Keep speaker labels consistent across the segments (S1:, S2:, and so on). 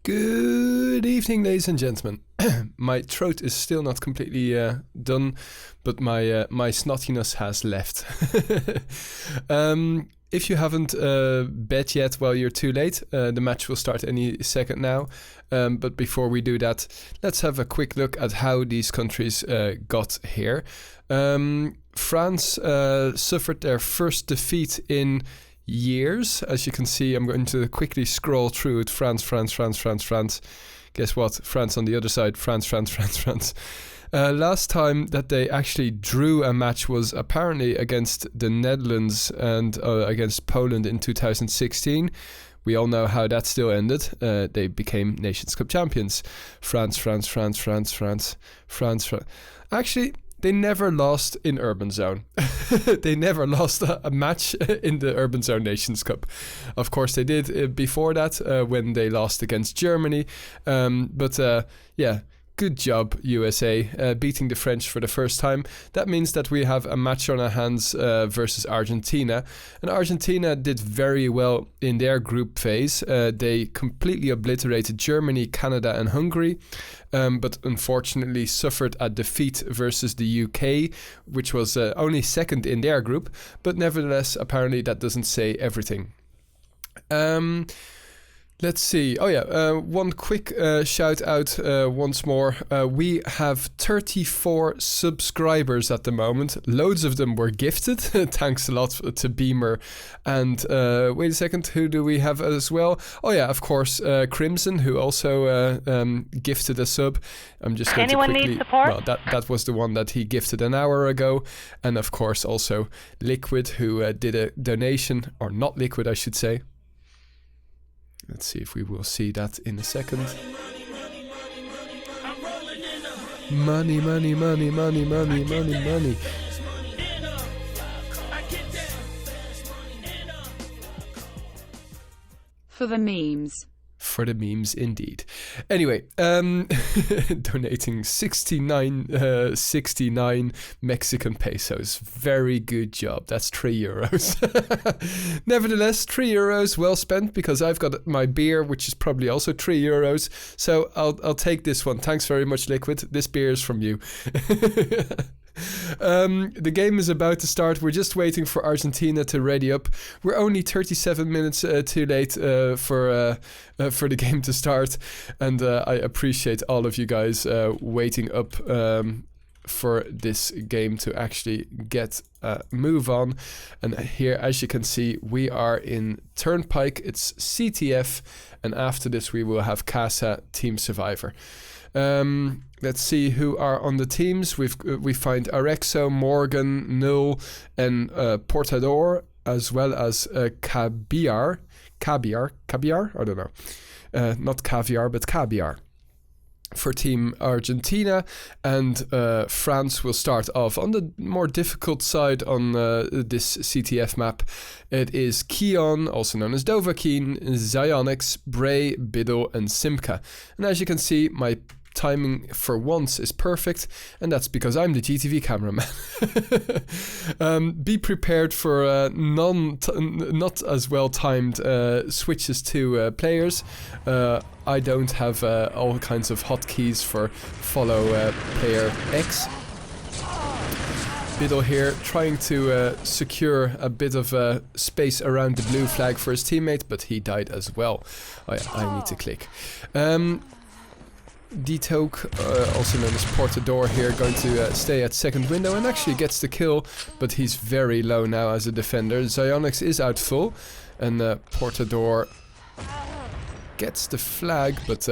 S1: Good evening, ladies and gentlemen. My throat is still not completely done, but my snottiness has left. If you haven't bet yet, well, you're too late. The match will start any second now. But before we do that, let's have a quick look at how these countries got here. France suffered their first defeat in years. As you can see, I'm going to quickly scroll through it. France. Guess what? France on the other side. France. Last time that they actually drew a match was apparently against the Netherlands and against Poland in 2016. We all know how that still ended. They became Nations Cup champions. France. Actually, they never lost in Urban Zone. They never lost a match in the Urban Zone Nations Cup. Of course, they did before that when they lost against Germany. Yeah, good job, USA, beating the French for the first time. That means that we have a match on our hands versus Argentina. And Argentina did very well in their group phase. They completely obliterated Germany, Canada, and Hungary. But unfortunately suffered a defeat versus the UK, which was only second in their group. But nevertheless, apparently that doesn't say everything. Let's see. Oh yeah, one quick shout out once more. We have 34 subscribers at the moment. Loads of them were gifted. Thanks a lot to Beamer. And wait a second, who do we have as well? Oh yeah, of course, Crimson, who also gifted a sub. I'm just going
S2: Anyone
S1: to quickly.
S2: need support?
S1: Well, that was the one that he gifted an hour ago. And of course also Liquid, who did a donation, or not Liquid, I should say. Let's see if we will see that in a second. Money.
S3: For the memes.
S1: For the memes, indeed. Anyway, donating 69 Mexican pesos. Very good job. That's €3. Nevertheless, €3 well spent, because I've got my beer, which is probably also €3. So I'll take this one. Thanks very much, Liquid. This beer is from you. The game is about to start. We're just waiting for Argentina to ready up. We're only 37 minutes too late for the game to start, and I appreciate all of you guys waiting up for this game to actually get move on. And here, as you can see, we are in Turnpike. It's CTF, and after this we will have Casa Team Survivor. Let's see who are on the teams. We find Arexo, Morgan, Null, and Portador, as well as Caviar. I don't know. Not caviar, but Caviar for Team Argentina. And France will start off on the more difficult side on this CTF map. It is Keon, also known as Dovahkiin, Zyonix, Bray, Biddle, and Simca. And as you can see, my timing for once is perfect, and that's because I'm the GTV cameraman. Be prepared for not as well timed switches to players. I don't have all kinds of hotkeys for follow player X. Biddle here trying to secure a bit of space around the blue flag for his teammate, but he died as well. I need to click. D-Toke, also known as Portador here, going to stay at second window and actually gets the kill, but he's very low now as a defender. Zyonix is out full, and Portador gets the flag, but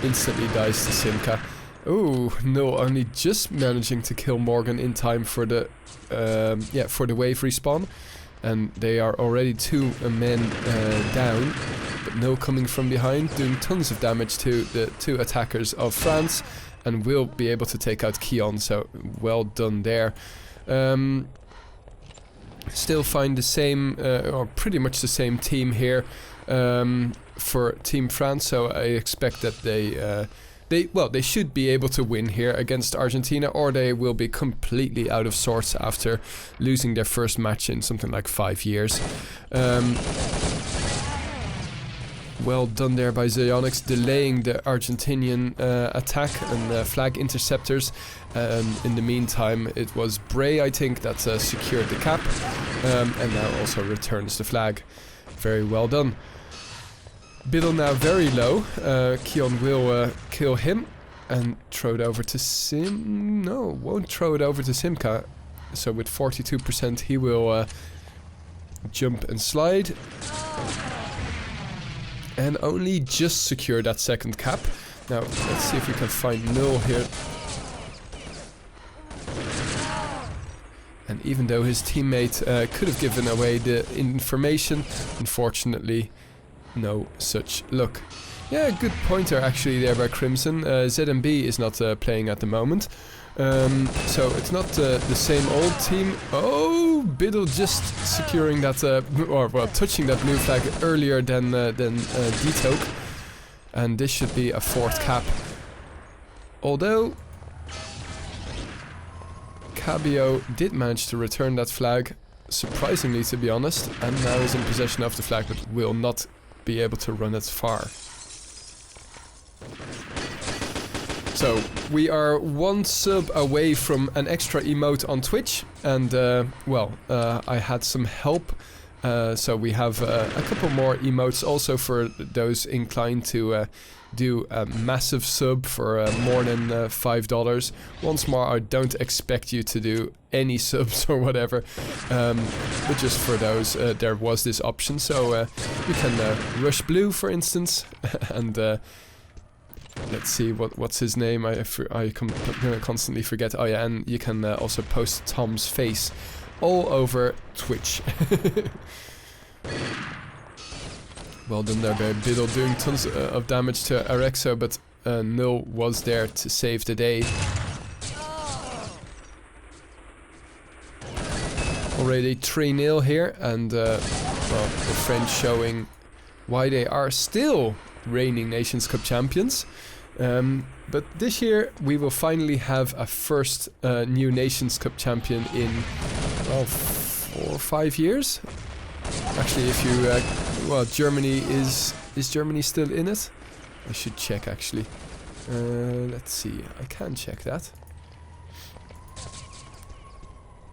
S1: instantly dies to Simca. Oh no, only just managing to kill Morgan in time for the wave respawn. And they are already 2 men down, but no coming from behind, doing tons of damage to the 2 attackers of France, and will be able to take out Keon, so well done there. Still find the same, or pretty much the same team here for Team France, so I expect that they should be able to win here against Argentina, or they will be completely out of sorts after losing their first match in something like 5 years. Well done there by Zeonix, delaying the Argentinian attack and flag interceptors. In the meantime, it was Bray, I think, that secured the cap, and now also returns the flag. Very well done. Biddle now very low. Keon will kill him and throw it over to Sim. No, won't throw it over to Simka. So with 42%, he will jump and slide. And only just secure that second cap. Now, let's see if we can find Null here. And even though his teammate could have given away the information, unfortunately, no such luck. Yeah, good pointer actually there by Crimson. ZMB is not playing at the moment. So it's not the same old team. Oh, Biddle just securing that, or well, touching that blue flag earlier than D-Toke. And this should be a fourth cap. Although Cabio did manage to return that flag, surprisingly to be honest, and now is in possession of the flag but will not be able to run it far. So we are one sub away from an extra emote on Twitch, and I had some help, so we have a couple more emotes also for those inclined to do a massive sub for more than $5. Once more, I don't expect you to do any subs or whatever, but just for those, there was this option, so you can rush blue, for instance, and let's see what's his name. I constantly forget. Oh yeah, and you can also post Tom's face all over Twitch. Well done there by Biddle, doing tons of damage to Arexo, but Null was there to save the day. Already 3-0 here, and well, the French showing why they are still reigning Nations Cup champions. But this year we will finally have a first new Nations Cup champion in, well, 4 or 5 years. Actually, if you well, Germany is Germany still in it? I should check actually. Let's see, I can check that.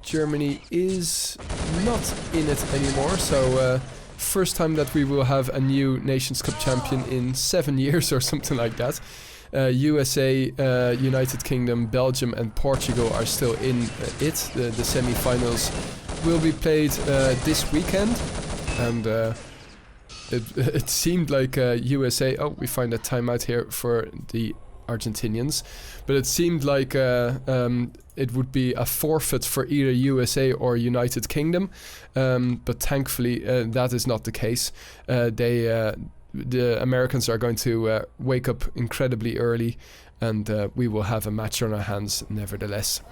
S1: Germany is not in it anymore, so first time that we will have a new Nations Cup champion in 7 years or something like that. USA, United Kingdom, Belgium and Portugal are still in it. The semi-finals will be played this weekend, and it seemed like USA... Oh, we find a timeout here for the Argentinians, but it seemed like it would be a forfeit for either USA or United Kingdom, but thankfully that is not the case. The Americans are going to wake up incredibly early, and we will have a match on our hands nevertheless.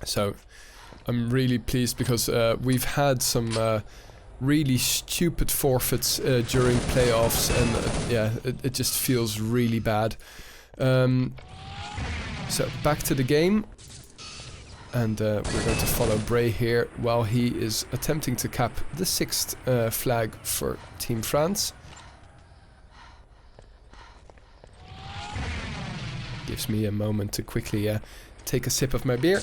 S1: So I'm really pleased, because we've had some really stupid forfeits during playoffs, and yeah, it just feels really bad. So back to the game, and we're going to follow Bray here while he is attempting to cap the 6th flag for Team France. Gives me a moment to quickly take a sip of my beer.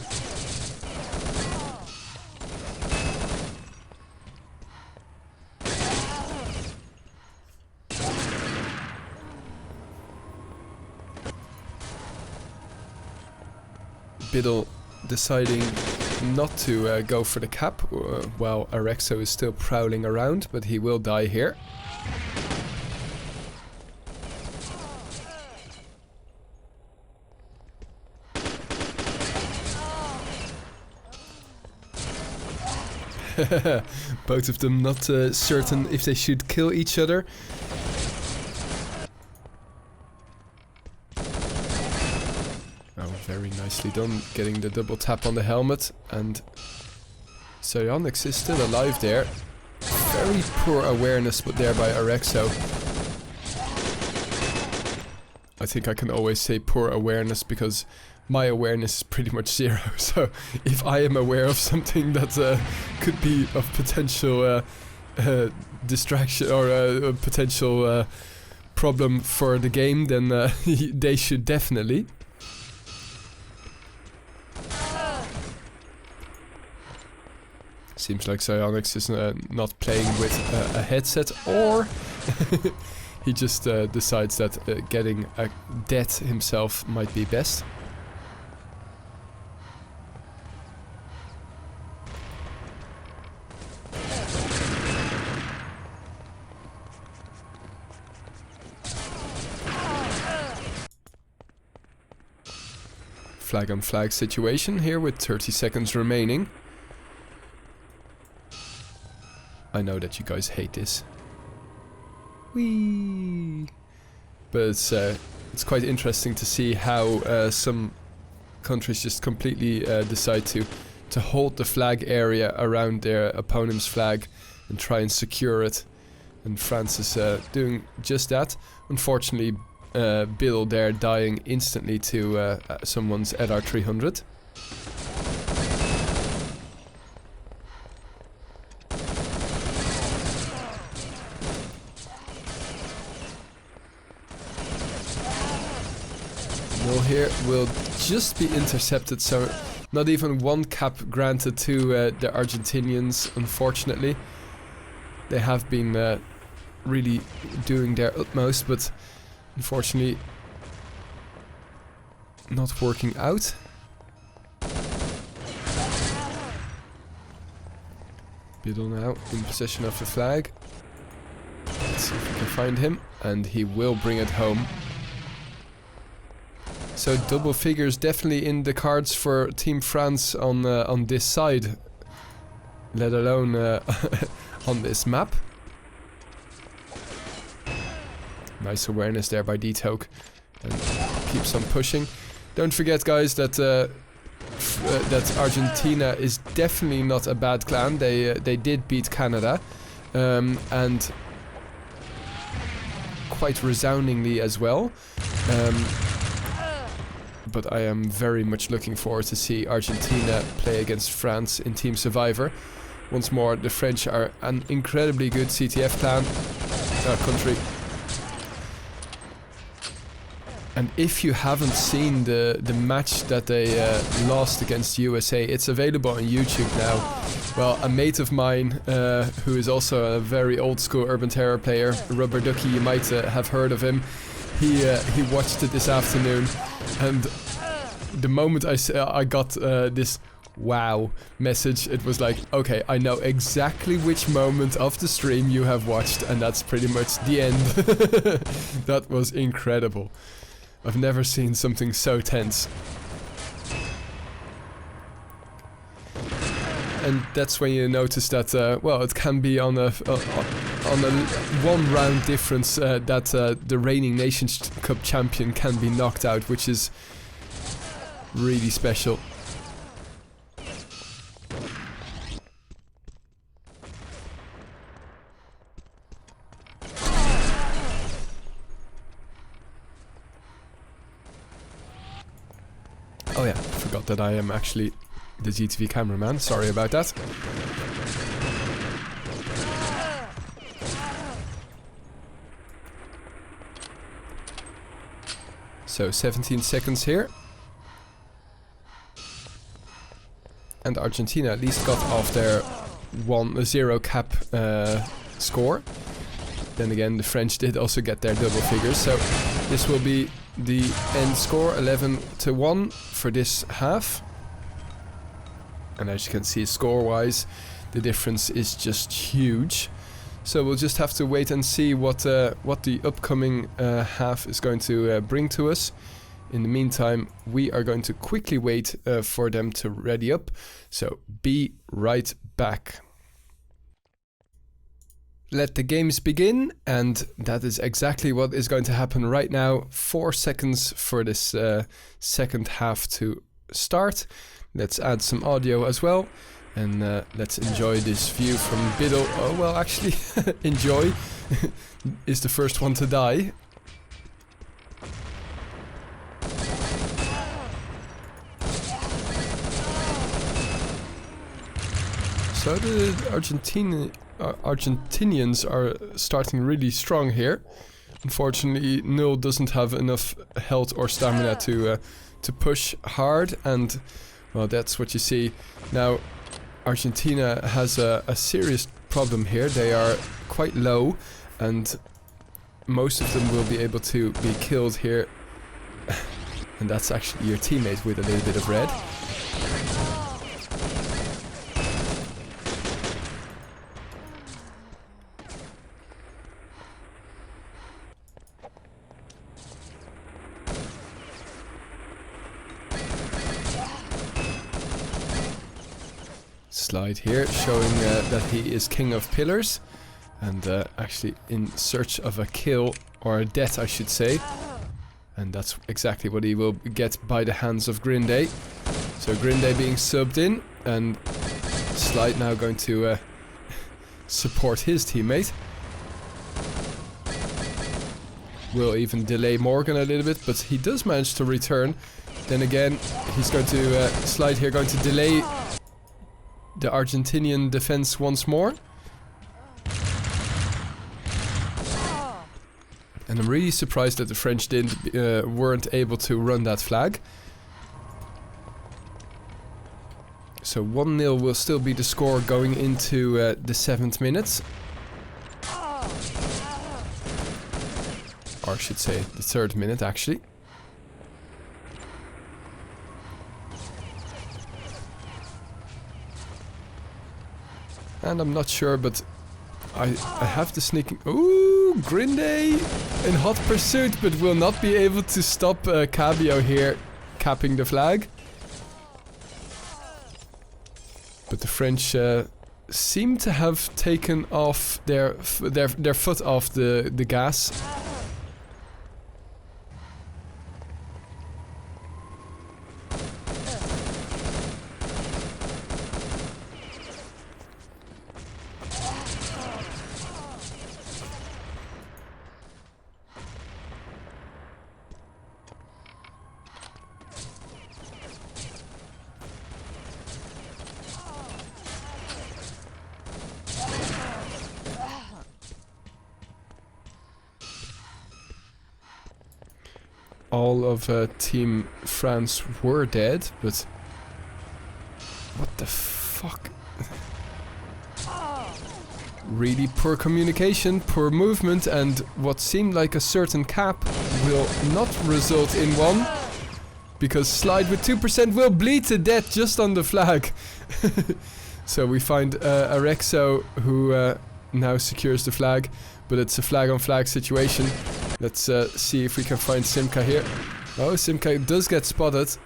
S1: Biddle deciding not to go for the cap while Arexo is still prowling around, but he will die here. Both of them not certain if they should kill each other. Oh, very nicely done, getting the double tap on the helmet, and Psionics is still alive there. Very poor awareness but there by Arexo. I think I can always say poor awareness because my awareness is pretty much 0, so if I am aware of something that could be of potential distraction or potential problem for the game, then they should definitely. Seems like Psyonix is not playing with a headset, or he just decides that getting a death himself might be best. Flag on flag situation here with 30 seconds remaining. I know that you guys hate this. Whee! But it's quite interesting to see how some countries just completely decide to hold the flag area around their opponent's flag and try and secure it. And France is doing just that. Unfortunately, Biddle there dying instantly to someone's LR300. Mill here will just be intercepted, so not even one cap granted to the Argentinians, unfortunately. They have been really doing their utmost, but unfortunately not working out. Biddle now in possession of the flag. Let's see if we can find him, and he will bring it home. So double figures definitely in the cards for Team France on this side, let alone on this map. Nice awareness there by D-Toke, and keeps on pushing. Don't forget, guys, that that Argentina is definitely not a bad clan. They did beat Canada, and quite resoundingly as well. But I am very much looking forward to see Argentina play against France in Team Survivor. Once more, the French are an incredibly good CTF clan, country. And if you haven't seen the match that they lost against USA, it's available on YouTube now. Well, a mate of mine, who is also a very old school Urban Terror player, Rubber Ducky, you might have heard of him. He watched it this afternoon, and the moment I got this wow message, it was like, okay, I know exactly which moment of the stream you have watched, and that's pretty much the end. That was incredible. I've never seen something so tense. And that's when you notice that, well, it can be on a one round difference that the reigning Nations Cup champion can be knocked out, which is really special. Oh yeah, forgot that I am actually the GTV cameraman, sorry about that. So 17 seconds here. And Argentina at least got off their 1-0 cap score. Then again, the French did also get their double figures, so this will be the end score, 11-1 for this half. And as you can see, score-wise, the difference is just huge. So we'll just have to wait and see what the upcoming half is going to bring to us. In the meantime, we are going to quickly wait for them to ready up. So be right back. Let the games begin, and that is exactly what is going to happen right now. 4 seconds for this second half to start. Let's add some audio as well, and let's enjoy this view from Biddle. Oh, well, actually, enjoy is the first one to die. So the Argentinians are starting really strong here. Unfortunately, Null doesn't have enough health or stamina to push hard, and well, that's what you see. Now, Argentina has a serious problem here. They are quite low, and most of them will be able to be killed here. And that's actually your teammate with a little bit of red. Slide here, showing that he is king of pillars, and actually in search of a kill, or a death I should say. And that's exactly what he will get by the hands of Grinde. So Grinde being subbed in, and Slide now going to support his teammate. Will even delay Morgan a little bit, but he does manage to return. Then again, he's going to Slide here, going to delay the Argentinian defense once more. And I'm really surprised that the French weren't able to run that flag. So 1-0 will still be the score going into the 7th minute. Or I should say the 3rd minute actually. And I'm not sure, but I have the sneaking... Ooh, Grinde in hot pursuit, but will not be able to stop Cabio here capping the flag. But the French seem to have taken off their foot off the gas. All of Team France were dead, but what the fuck? Really poor communication, poor movement, and what seemed like a certain cap will not result in one, because Slide with 2% will bleed to death just on the flag. So we find Arexo, who now secures the flag, but it's a flag on flag situation. Let's see if we can find Simca here. Oh, Simca does get spotted.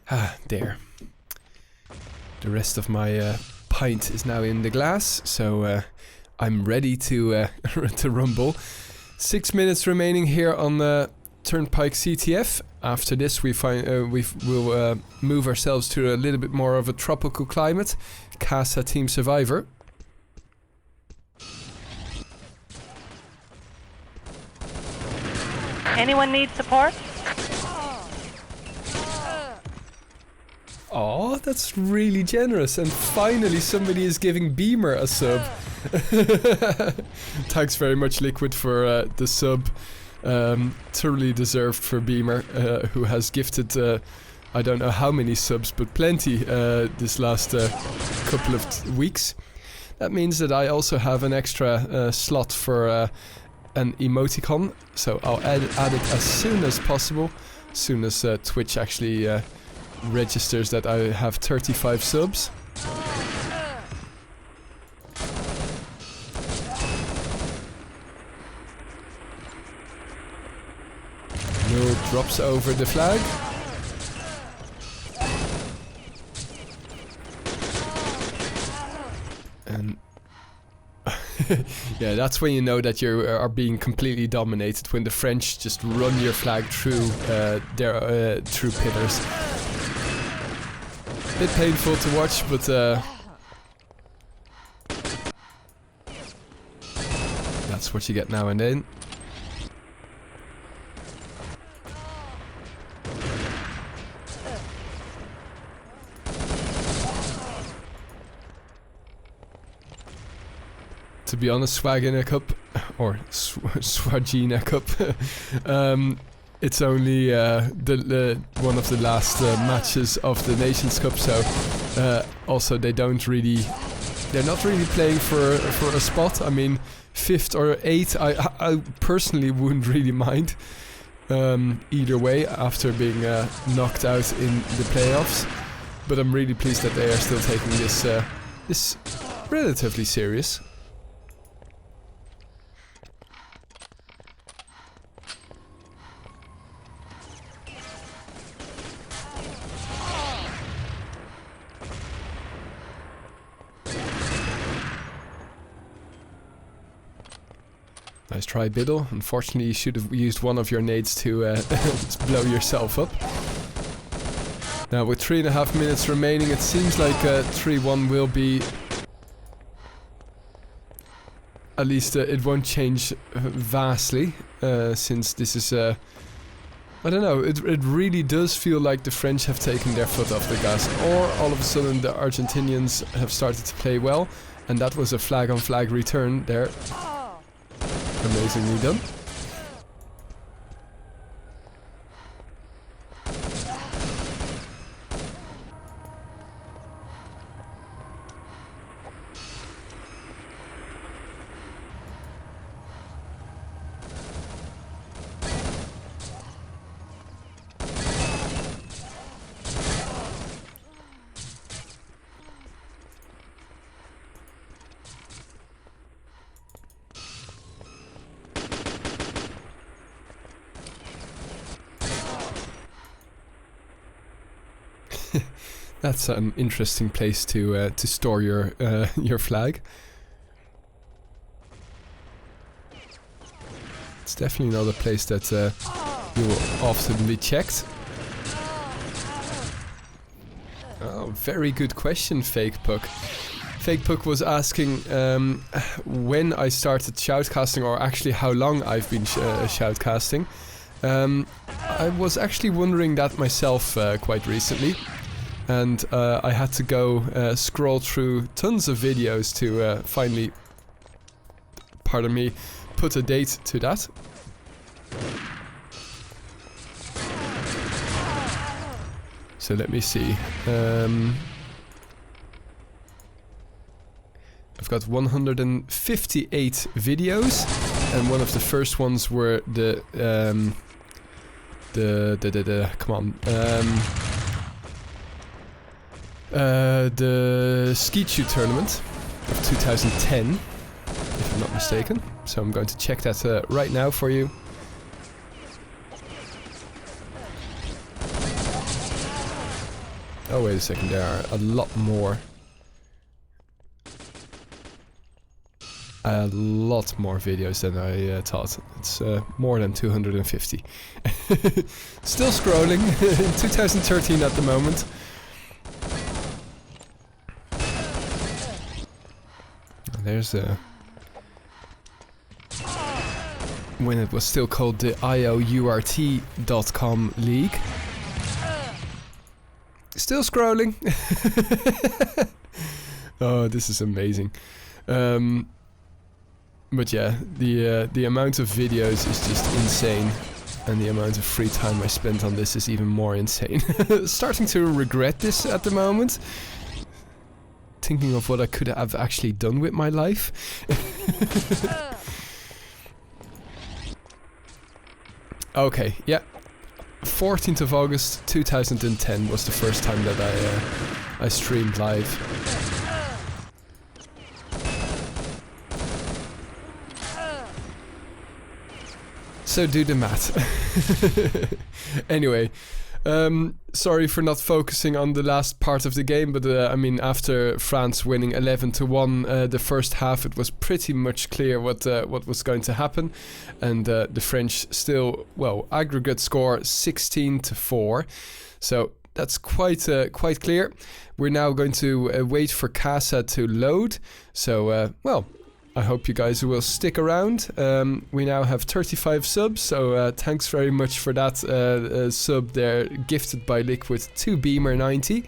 S1: Ah, there. The rest of my pint is now in the glass, so I'm ready to to rumble. 6 minutes remaining here on the Turnpike CTF. After this, we'll move ourselves to a little bit more of a tropical climate. Casa Team Survivor.
S2: Anyone need support?
S1: Oh, that's really generous. And finally somebody is giving Beamer a sub. Thanks very much, Liquid, for the sub. Thoroughly deserved for Beamer, who has gifted I don't know how many subs, but plenty this last couple of weeks. That means that I also have an extra slot for an emoticon, so I'll add it as soon as possible, as soon as Twitch actually registers that I have 35 subs. Null drops over the flag. And yeah, that's when you know that you are being completely dominated, when the French just run your flag through their through pillars. Bit painful to watch, but That's what you get now and then. To be honest, Swagina Cup, or Swagina Cup, it's only the one of the last matches of the Nations Cup, so also they're not really playing for a spot. I mean, 5th or 8th, I personally wouldn't really mind either way after being knocked out in the playoffs. But I'm really pleased that they are still taking this relatively serious. Nice try, Biddle. Unfortunately, you should have used one of your nades to blow yourself up. Now, with 3.5 minutes remaining, it seems like 3-1 will be... At least it won't change vastly, since this is... I don't know, it really does feel like the French have taken their foot off the gas. Or, all of a sudden, the Argentinians have started to play well. And that was a flag-on-flag return there. Amazingly done. That's an interesting place to store your flag. It's definitely not a place that you will often be checked. Oh, very good question, Fake Puck. Fake Puck was asking when I started shoutcasting, or actually how long I've been shoutcasting. I was actually wondering that myself quite recently. And I had to go scroll through tons of videos to finally, pardon me, put a date to that. So let me see. I've got 158 videos, and one of the first ones were the Skeet Shoot tournament of 2010, if I'm not mistaken. So I'm going to check that right now for you. Oh, wait a second, there are a lot more. A lot more videos than I thought. It's more than 250. Still scrolling, 2013 at the moment. There's when it was still called the IOURT.com league. Still scrolling. Oh, this is amazing. But yeah, the amount of videos is just insane, and the amount of free time I spent on this is even more insane. Starting to regret this at the moment. Thinking of what I could have actually done with my life. Okay, yeah. 14th of August 2010 was the first time that I streamed live. So do the math. Anyway, sorry for not focusing on the last part of the game, but I mean, after France winning 11-1 the first half, it was pretty much clear what was going to happen, and the French still, well, aggregate score 16-4, so that's quite clear. We're now going to wait for Casa to load, so well, I hope you guys will stick around. We now have 35 subs, so thanks very much for that sub there, gifted by Liquid to Beamer90.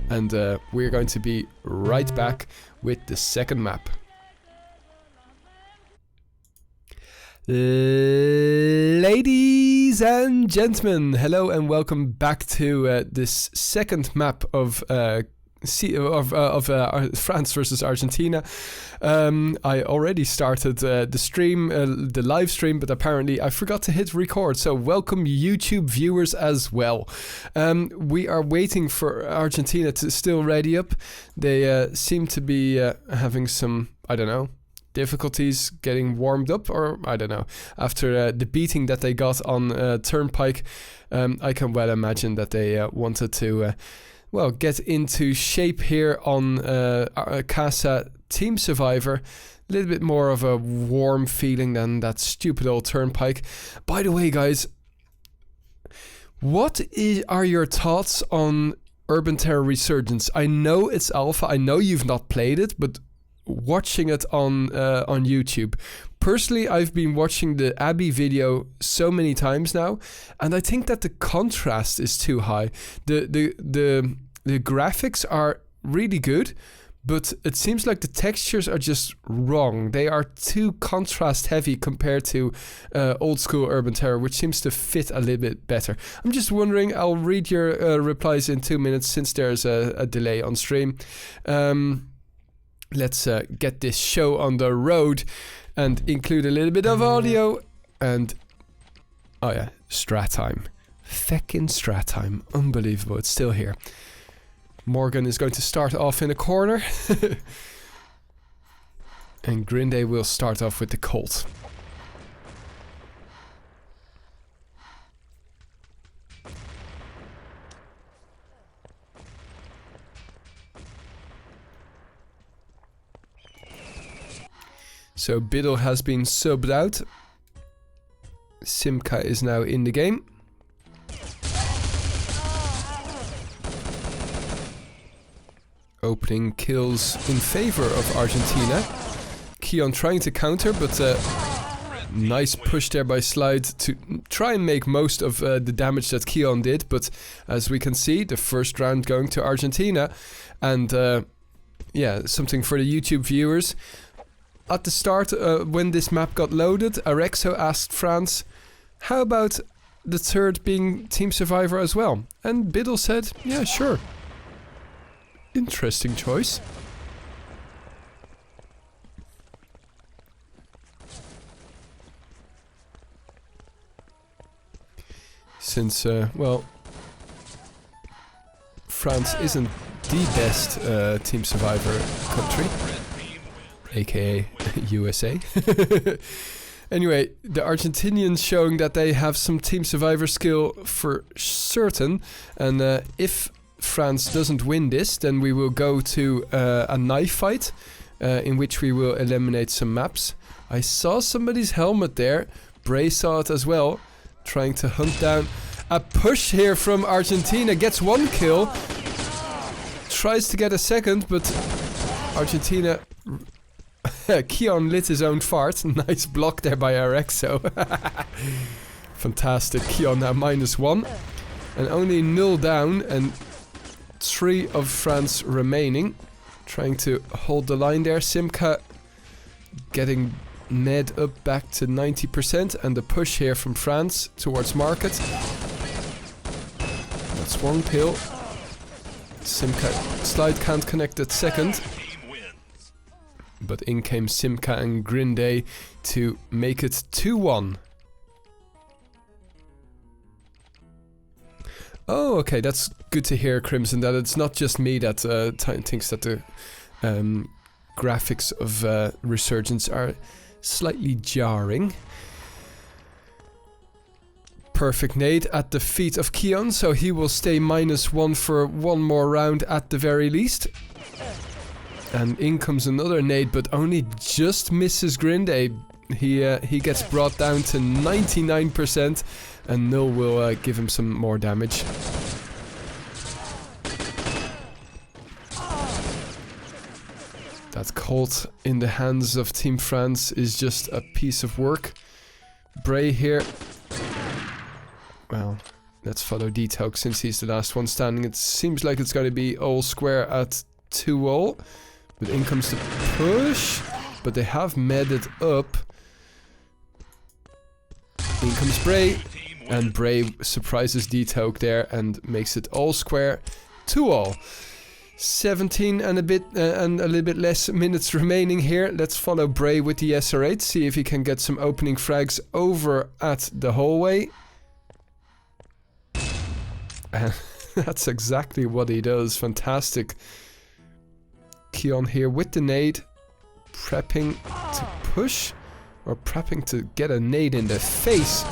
S1: And we're going to be right back with the second map. Ladies and gentlemen, hello and welcome back to this second map of France versus Argentina. I already started the stream, the live stream, but apparently I forgot to hit record. So welcome YouTube viewers as well. We are waiting for Argentina to still ready up. They seem to be having some, I don't know, difficulties getting warmed up, or I don't know, after the beating that they got on Turnpike. I can well imagine that they wanted to well, get into shape here on Casa Team Survivor. A little bit more of a warm feeling than that stupid old Turnpike. By the way, guys, what are your thoughts on Urban Terror Resurgence? I know it's alpha, I know you've not played it, but watching it on YouTube. Personally, I've been watching the Abby video so many times now, and I think that the contrast is too high. The graphics are really good, but it seems like the textures are just wrong. They are too contrast heavy compared to old school Urban Terror, which seems to fit a little bit better. I'm just wondering, I'll read your replies in 2 minutes since there's a delay on stream. Let's get this show on the road and include a little bit of audio and... oh yeah, strat time. Feckin' strat time. Unbelievable, it's still here. Morgan is going to start off in a corner. And Grinde will start off with the Colt. So Biddle has been subbed out. Simca is now in the game. Opening kills in favor of Argentina. Keon trying to counter, but nice push there by Slide to try and make most of the damage that Keon did. But as we can see, the first round going to Argentina. And yeah, something for the YouTube viewers. At the start, when this map got loaded, Arexo asked France, how about the third being Team Survivor as well? And Biddle said, yeah, sure. Interesting choice. Since, well, France isn't the best Team Survivor country, aka USA. Anyway, the Argentinians showing that they have some Team Survivor skill for certain, and if France doesn't win this, then we will go to a knife fight in which we will eliminate some maps. I saw somebody's helmet there. Bray saw it as well, trying to hunt down a push here from Argentina. Gets one kill, tries to get a second, but Argentina... Keon lit his own fart. Nice block there by Arexo. Fantastic. Keon now -1 and only 0 down, and 3 of France remaining. Trying to hold the line there. Simca getting Ned up back to 90%, and the push here from France towards Market. That's one kill. Simca Slide can't connect that second. But in came Simca and Grinde to make it 2-1. Oh, okay, that's good to hear, Crimson, that it's not just me that thinks that the graphics of Resurgence are slightly jarring. Perfect nade at the feet of Keon, so he will stay -1 for one more round at the very least. And in comes another nade, but only just misses Grinde. He gets brought down to 99%, and Null will give him some more damage. That Colt in the hands of Team France is just a piece of work. Bray here. Well, let's follow Detail since he's the last one standing. It seems like it's going to be all square at 2-all. But in comes the push. But they have medded up. In comes Bray. And Bray surprises Detail there and makes it all square. 2-all. 17 and a bit and a little bit less minutes remaining here. Let's follow Bray with the SR8, see if he can get some opening frags over at the hallway. And that's exactly what he does. Fantastic. Keon here with the nade, prepping to push or prepping to get a nade in the face.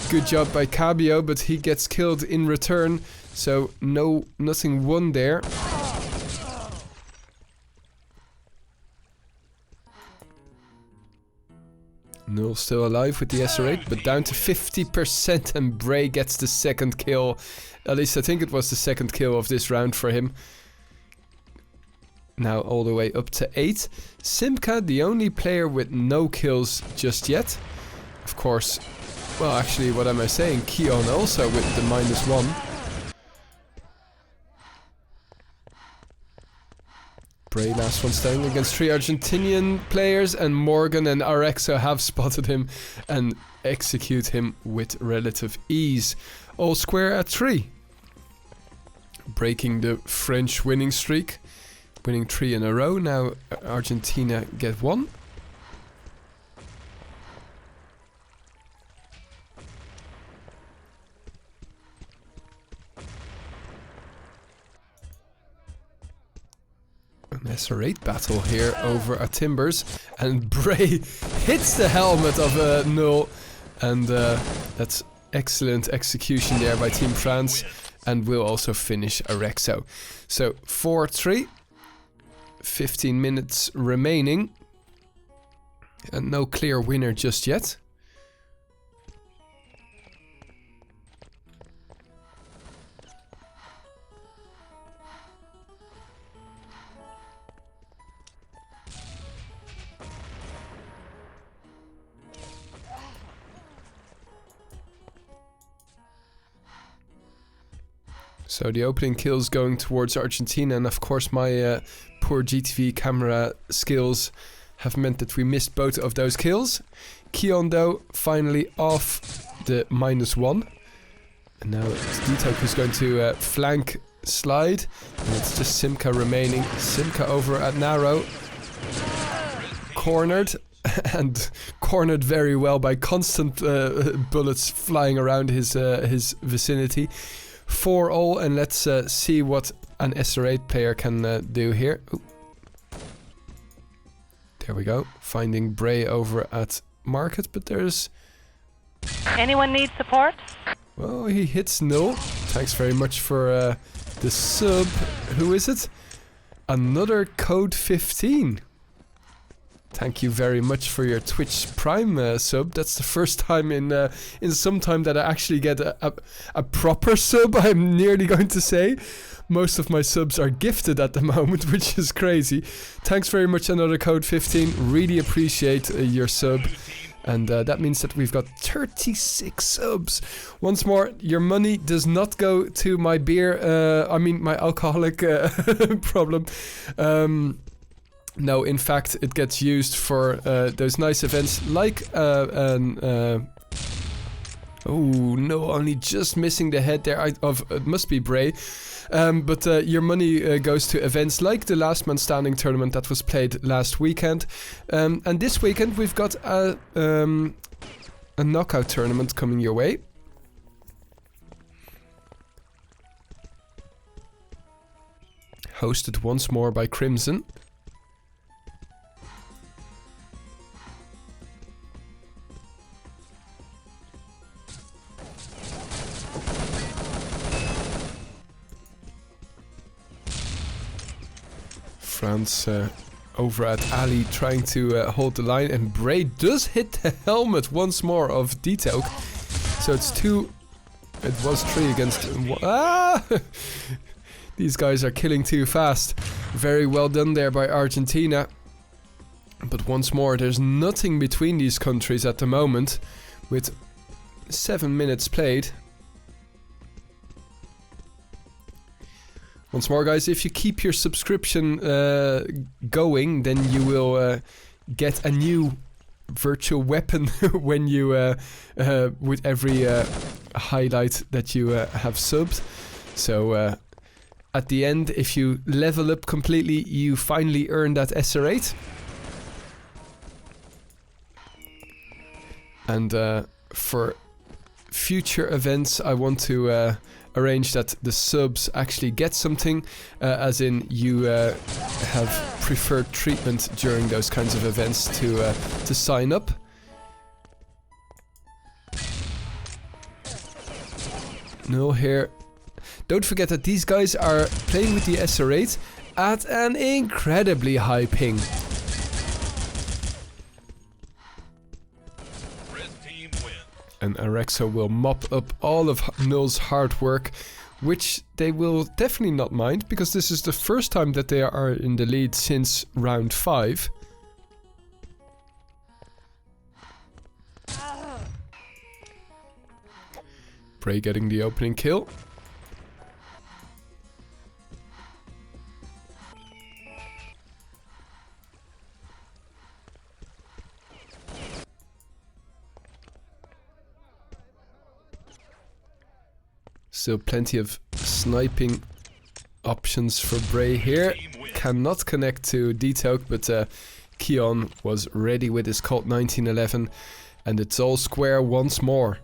S1: Good job by Cabio, but he gets killed in return, so nothing won there. Null still alive with the SR8, but down to 50%, and Bray gets the second kill. At least I think it was the second kill of this round for him. Now all the way up to 8. Simca, the only player with no kills just yet. Of course, well actually, what am I saying? Keon also with the -1. Bray last one standing against 3 Argentinian players, and Morgan and RXO have spotted him and execute him with relative ease. All square at 3. Breaking the French winning streak. Winning 3 in a row. Now Argentina get 1. An SR8 battle here over at Timbers, and Bray hits the helmet of Null, and that's excellent execution there by Team France, and will also finish Arexo. So 4-3, 15 minutes remaining, and no clear winner just yet. So the opening kills going towards Argentina, and of course my poor GTV camera skills have meant that we missed both of those kills. Keon though finally off the -1. And now Detail is going to flank slide, and it's just Simca remaining. Simca over at Narrow. Cornered, and cornered very well by constant bullets flying around his vicinity. 4-all, and let's see what an SR8 player can do here. Ooh. There we go. Finding Bray over at Market, but there's...
S2: Anyone need support?
S1: Well, he hits Null. Thanks very much for the sub. Who is it? Another Code 15. Thank you very much for your Twitch Prime sub. That's the first time in some time that I actually get a proper sub, I'm nearly going to say. Most of my subs are gifted at the moment, which is crazy. Thanks very much, another Code 15. Really appreciate your sub. And that means that we've got 36 subs. Once more, your money does not go to my beer, my alcoholic problem. No, in fact, it gets used for those nice events like oh no, only just missing the head there of it must be Bray. But your money goes to events like the Last Man Standing tournament that was played last weekend. And this weekend we've got a knockout tournament coming your way. Hosted once more by Crimson. France over at Ali trying to hold the line, and Bray does hit the helmet once more of Detail. So it's 2. It was 3 against 1. Ah! These guys are killing too fast. Very well done there by Argentina. But once more, there's nothing between these countries at the moment, with 7 minutes played. Once more, guys, if you keep your subscription going, then you will get a new virtual weapon when you with every highlight that you have subbed. So at the end, if you level up completely, you finally earn that SR8. And for future events, I want to arrange that the subs actually get something, as in you have preferred treatment during those kinds of events to sign up. No, here. Don't forget that these guys are playing with the SR8 at an incredibly high ping. And Arexo will mop up all of Null's hard work, which they will definitely not mind, because this is the first time that they are in the lead since round 5. Bray getting the opening kill. Still plenty of sniping options for Bray here. Cannot connect to D-Toke, but Keon was ready with his Colt 1911, and it's all square once more.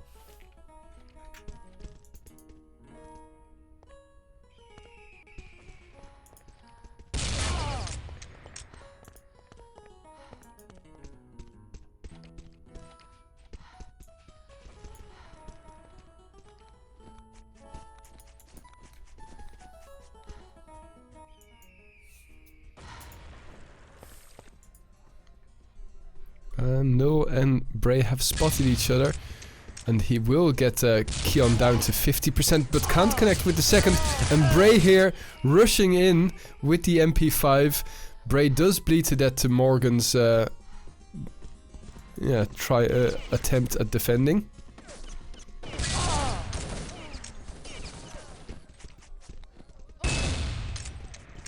S1: Null and Bray have spotted each other, and he will get Keon down to 50%, but can't connect with the second. And Bray here rushing in with the MP5. Bray does bleed to death to Morgan's attempt at defending.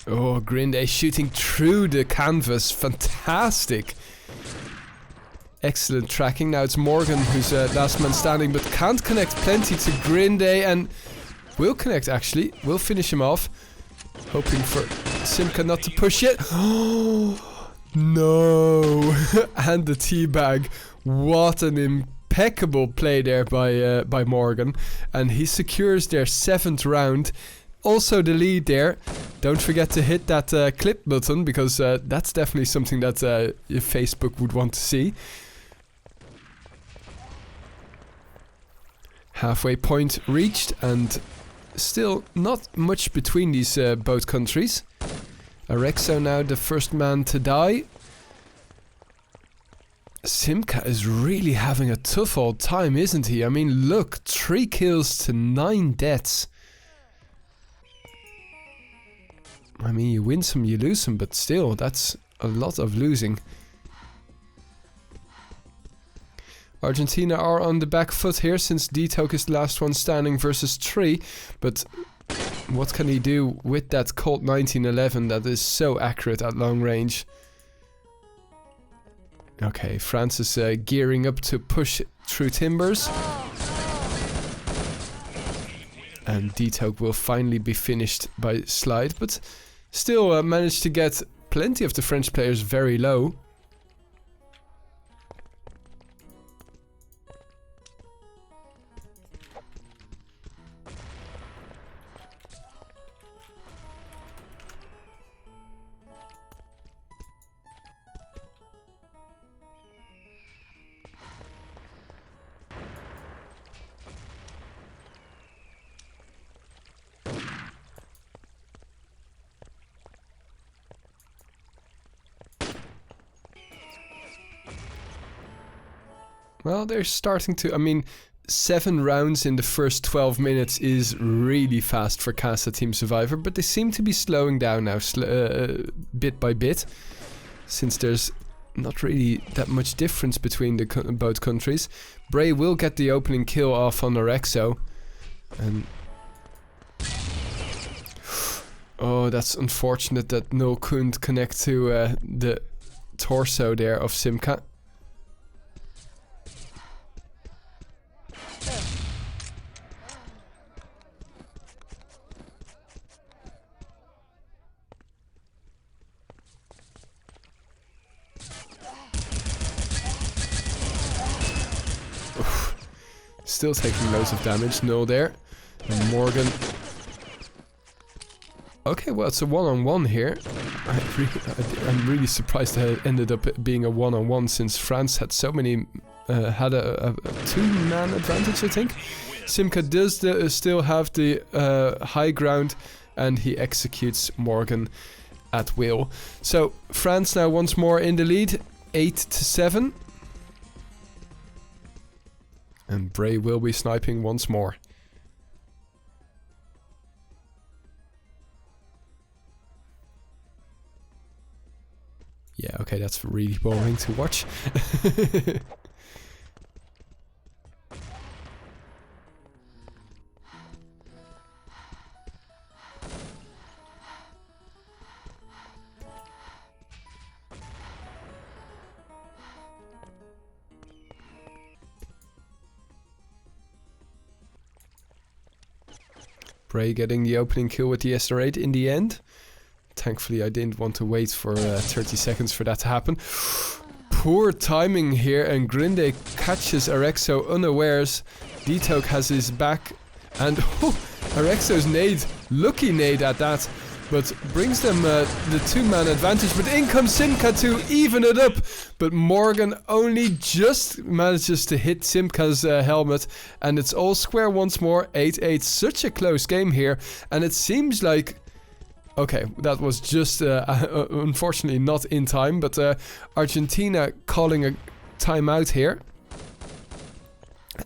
S1: Oh, Grinde shooting through the canvas, fantastic. Excellent tracking. Now it's Morgan who's last man standing, but can't connect plenty to Grinde, and will connect actually. Will finish him off. Hoping for Simka not to push it. Oh no! And the teabag. What an impeccable play there by Morgan, and he secures their 7th round. Also the lead there. Don't forget to hit that clip button, because that's definitely something that Facebook would want to see. Halfway point reached, and still not much between these both countries. Arexo now the first man to die. Simka is really having a tough old time, isn't he? I mean, look, 3 kills to 9 deaths. I mean, you win some, you lose some, but still, that's a lot of losing. Argentina are on the back foot here, since D-Toke is the last one standing versus 3. But what can he do with that Colt 1911 that is so accurate at long range? Okay, France is gearing up to push through timbers. And D-Toke will finally be finished by Slide, but still managed to get plenty of the French players very low. Well, they're starting to... I mean, 7 rounds in the first 12 minutes is really fast for Casa Team Survivor, but they seem to be slowing down now, bit by bit, since there's not really that much difference between the both countries. Bray will get the opening kill off on Arexo, and oh, that's unfortunate that Null couldn't connect to the torso there of Simka. Still taking loads of damage. Null there. And Morgan. Okay, well, it's a one-on-one here. I'm really surprised that it ended up being a one-on-one, since France had so many... had a two-man advantage, I think. Simka does still have the high ground, and he executes Morgan at will. So, France now once more in the lead. 8-7. And Bray will be sniping once more. Yeah, okay, that's really boring to watch. Bray getting the opening kill with the SR8 in the end. Thankfully, I didn't want to wait for 30 seconds for that to happen. Poor timing here, and Grinde catches Arexo unawares. D-Toke has his back, and Arexo's nade, lucky nade at that, but brings them the two-man advantage. But in comes Simka to even it up, but Morgan only just manages to hit Simka's helmet, and it's all square once more. 8-8, such a close game here, and it seems like... Okay, that was just unfortunately not in time, but Argentina calling a timeout here.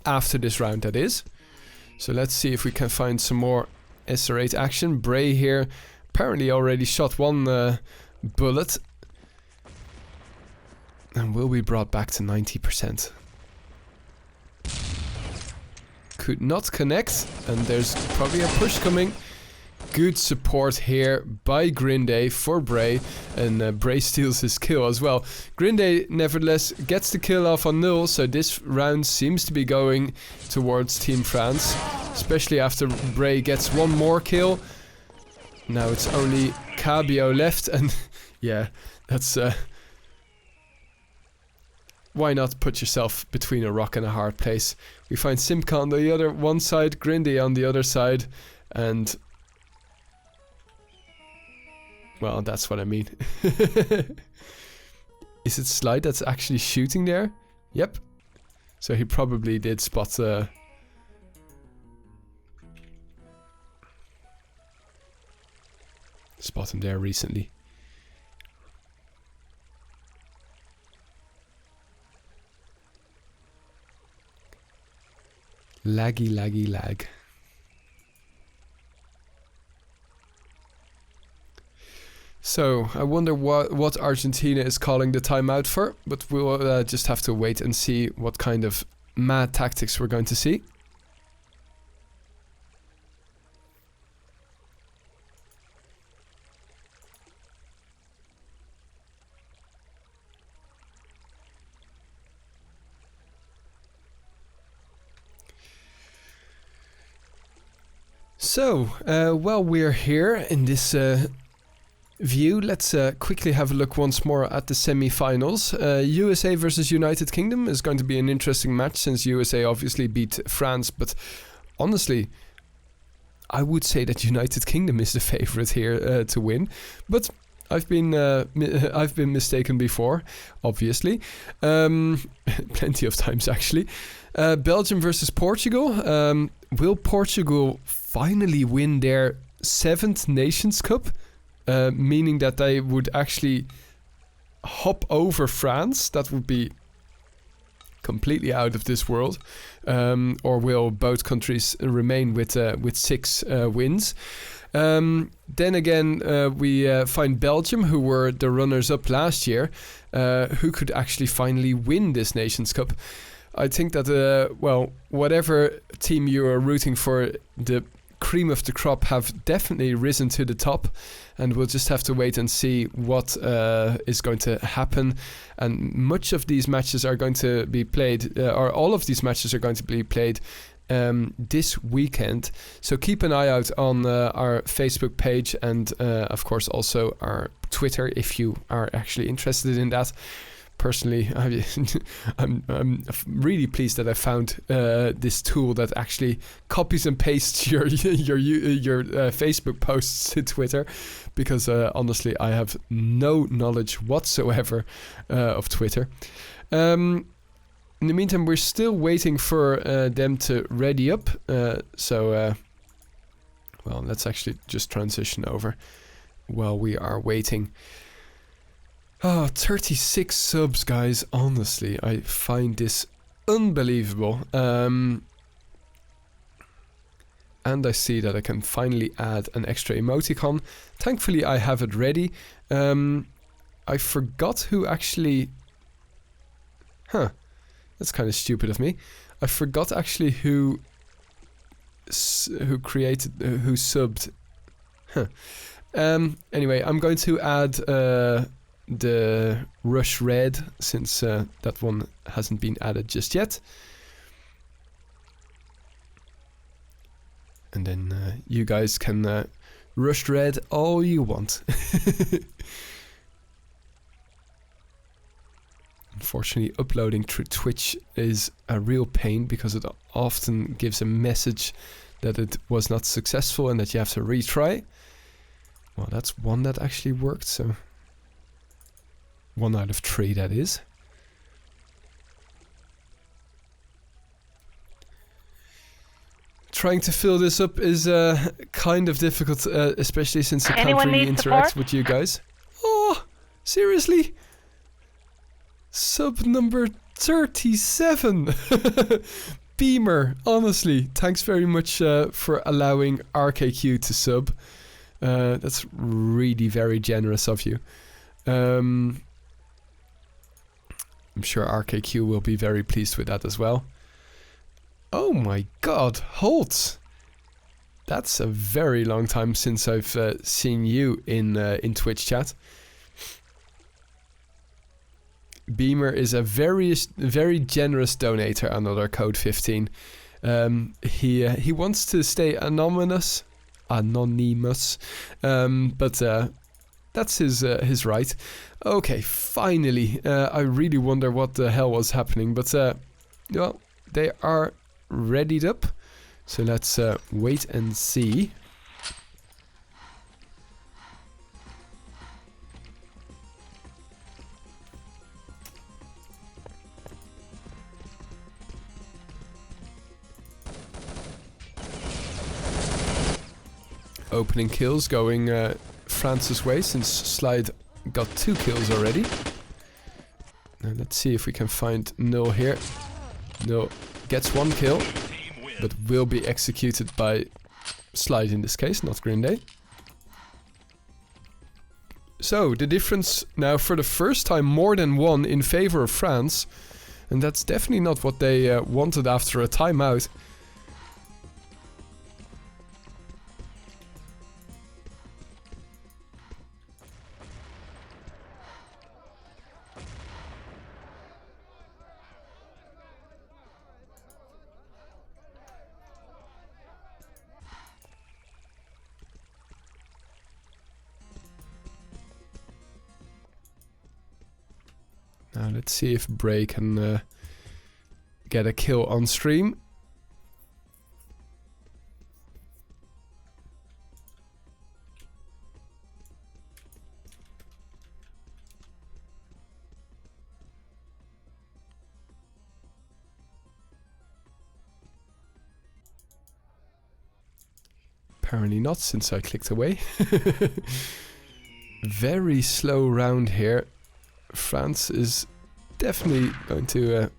S1: After this round, that is. So let's see if we can find some more SR8 action. Bray here apparently already shot one bullet. And will be brought back to 90%. Could not connect, and there's probably a push coming. Good support here by Grinde for Bray, and Bray steals his kill as well. Grinde nevertheless gets the kill off on Null, so this round seems to be going towards Team France, especially after Bray gets one more kill. Now it's only Cabio left, and yeah, that's... why not put yourself between a rock and a hard place? We find Simka on the other one side, Grinde on the other side, and... well, that's what I mean. Is it Slide that's actually shooting there? Yep. So he probably did spot him there recently. Laggy, laggy, lag. So, I wonder what Argentina is calling the timeout for, but we'll just have to wait and see what kind of mad tactics we're going to see. So, while we're here in this view, let's quickly have a look once more at the semi-finals. USA versus United Kingdom is going to be an interesting match, since USA obviously beat France, but honestly, I would say that United Kingdom is the favorite here to win, but I've been mistaken before, obviously, plenty of times actually. Belgium versus Portugal. Will Portugal finally win their 7th Nations Cup? Meaning that they would actually hop over France. That would be completely out of this world, or will both countries remain with 6 wins? Then again, we find Belgium, who were the runners-up last year, who could actually finally win this Nations Cup. I think that, well, whatever team you are rooting for, the cream of the crop have definitely risen to the top, and we'll just have to wait and see what is going to happen. And much of these matches are going to be played, or all of these matches are going to be played this weekend. So keep an eye out on our Facebook page, and of course also our Twitter if you are actually interested in that. Personally, I'm really pleased that I found this tool that actually copies and pastes your Facebook posts to Twitter, because honestly I have no knowledge whatsoever of Twitter. In the meantime, we're still waiting for them to ready up. Well, let's actually just transition over while we are waiting. Oh, 36 subs, guys. Honestly, I find this unbelievable. And I see that I can finally add an extra emoticon. Thankfully, I have it ready. I forgot who actually... That's kind of stupid of me. I forgot actually who subbed. Anyway, I'm going to add the Rush Red, since that one hasn't been added just yet. And then you guys can Rush Red all you want. Unfortunately, uploading through Twitch is a real pain, because it often gives a message that it was not successful and that you have to retry. Well, that's one that actually worked, so 1 out of 3, that is. Trying to fill this up is kind of difficult, especially since I can't really interact with you guys. Oh, seriously? Sub number 37. Beamer, honestly, thanks very much for allowing RKQ to sub. That's really very generous of you. I'm sure RKQ will be very pleased with that as well. Oh my god, Holt! That's a very long time since I've seen you in Twitch chat. Beamer is a very generous donator, another code 15. He wants to stay anonymous, but that's his right. Okay, finally. I really wonder what the hell was happening, but well, they are readied up. So let's wait and see. Opening kills going France's way, since Slide got 2 kills already. Now let's see if we can find Null here. Null gets 1 kill, but will be executed by Slide in this case, not Green Day. So the difference now, for the first time, more than 1 in favor of France, and that's definitely not what they wanted after a timeout. Now let's see if Bray can get a kill on stream. Apparently not, since I clicked away. Very slow round here. France is definitely going to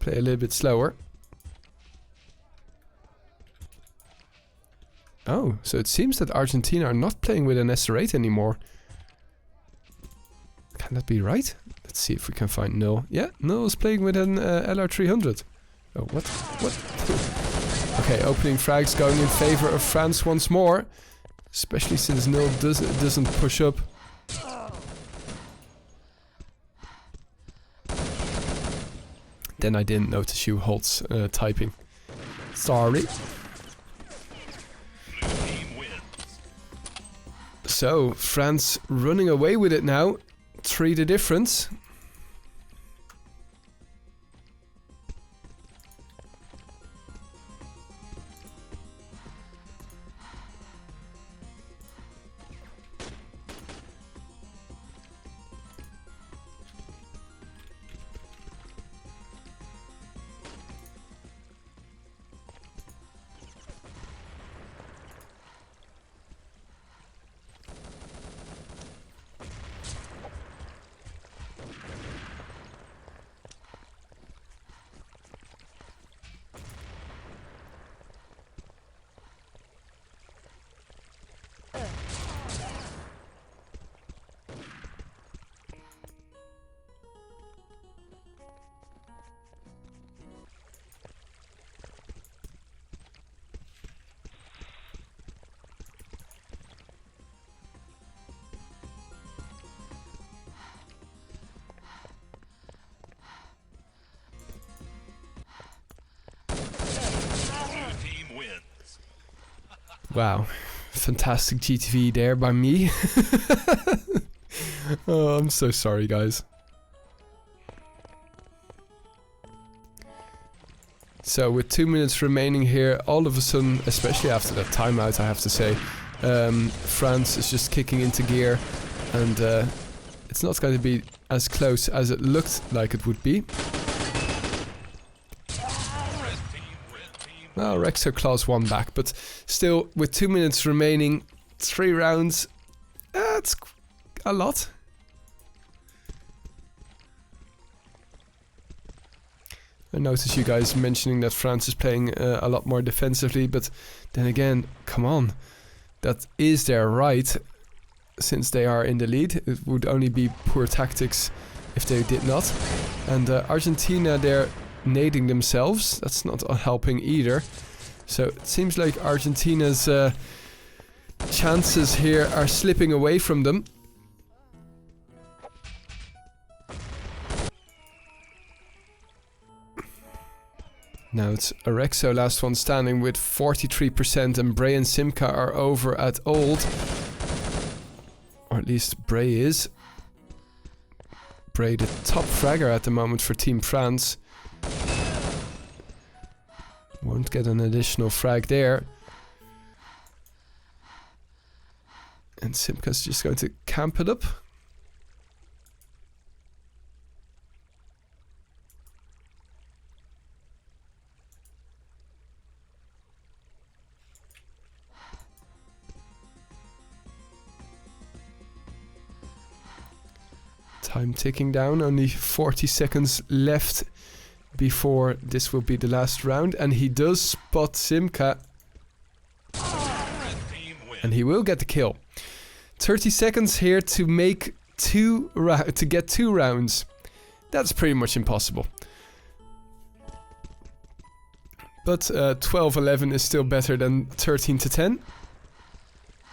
S1: play a little bit slower. Oh, so it seems that Argentina are not playing with an SR8 anymore. Can that be right? Let's see if we can find Null. Yeah, Null is playing with an LR300. Oh, what? What? Okay, opening frags going in favor of France once more. Especially since Null doesn't push up. Then I didn't notice you Holtz typing. Sorry. So, France running away with it now. 3 the difference. Wow, fantastic GTV there by me. Oh, I'm so sorry, guys. So with 2 minutes remaining here, all of a sudden, especially after that timeout, I have to say, France is just kicking into gear, and it's not going to be as close as it looked like it would be. Well, Rexo claws 1 back, but still, with 2 minutes remaining, 3 rounds, that's a lot. I notice you guys mentioning that France is playing a lot more defensively, but then again, come on. That is their right, since they are in the lead. It would only be poor tactics if they did not. And Argentina, they're nading themselves. That's not helping either. So it seems like Argentina's chances here are slipping away from them. Now it's Arexo, last one standing with 43%, and Bray and Simca are over at old. Or at least Bray is. Bray the top fragger at the moment for Team France. Won't get an additional frag there. And Simca's just going to camp it up. Time ticking down, only 40 seconds left before this will be the last round, and he does spot Simca, and he will get the kill. 30 seconds here to make get 2 rounds. That's pretty much impossible. But 12-11 is still better than 13-10.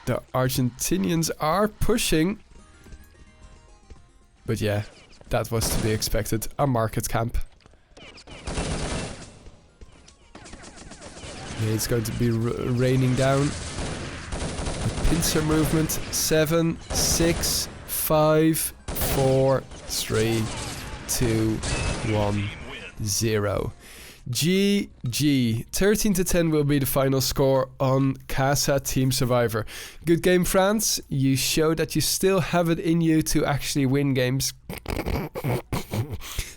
S1: The Argentinians are pushing. But yeah, that was to be expected. A market camp. Yeah, it's going to be raining down. A pincer movement. 7, 6, 5, 4, 3, 2, 1, 0. GG. 13-10 will be the final score on Casa Team Survivor. Good game, France. You show that you still have it in you to actually win games.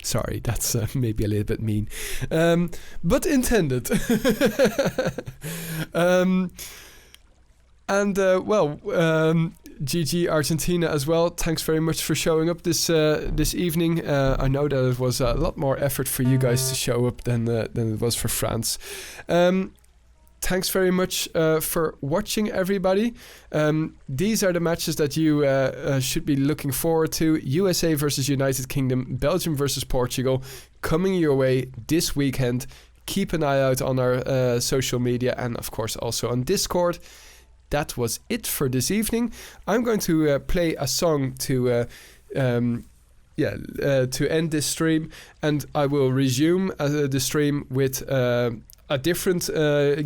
S1: Sorry, that's maybe a little bit mean. But intended. GG Argentina as well. Thanks very much for showing up this evening. I know that it was a lot more effort for you guys to show up than it was for France. Thanks very much for watching, everybody. These are the matches that you should be looking forward to. USA versus United Kingdom, Belgium versus Portugal, coming your way this weekend. Keep an eye out on our social media and, of course, also on Discord. That was it for this evening. I'm going to play a song to end this stream, and I will resume the stream with a different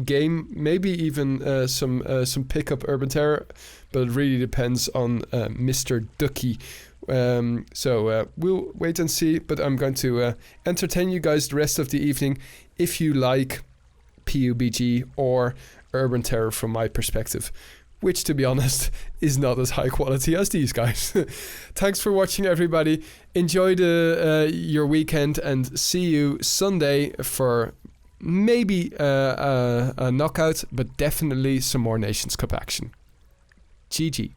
S1: game, maybe even some pickup Urban Terror, but it really depends on Mr. Ducky. So we'll wait and see, but I'm going to entertain you guys the rest of the evening if you like PUBG or Urban Terror from my perspective, which, to be honest, is not as high quality as these guys. Thanks for watching, everybody. Enjoy your weekend, and see you Sunday for maybe a knockout, but definitely some more Nations Cup action. GG.